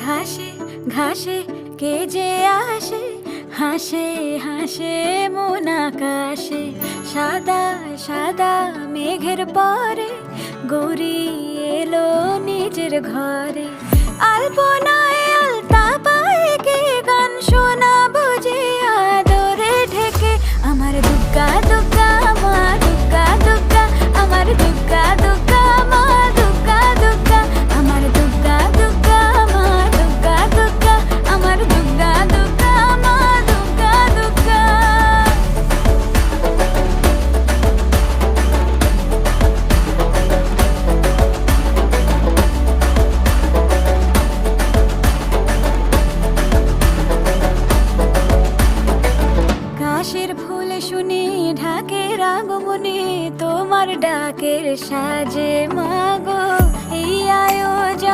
ঘাসে ঘাসে কে যে আসে, হাসে হাসে মন আকাশে। সাদা সাদা মেঘের পরে গৌরী এলো নিজের ঘরে। আলপনায় আলতা পায়ে কে গান শোনাবো যে আদরে ঢেকে। আমার দুগ্গা দুগ্গা মা দুগ্গা দুগ্গা, আমার দুগ্গা দুগ্গা মা দুগ্গা দুগ্গা, আমার দুগ্গা দুগ্গা মা দুগ্গা দুগ্গা, আমার দুগ্গা দুগ্গা মা দুগ্গা দুগ্গা। কাশের ফুল শুনি ঢাকের আগমনে, তোমার ডাকের সাজে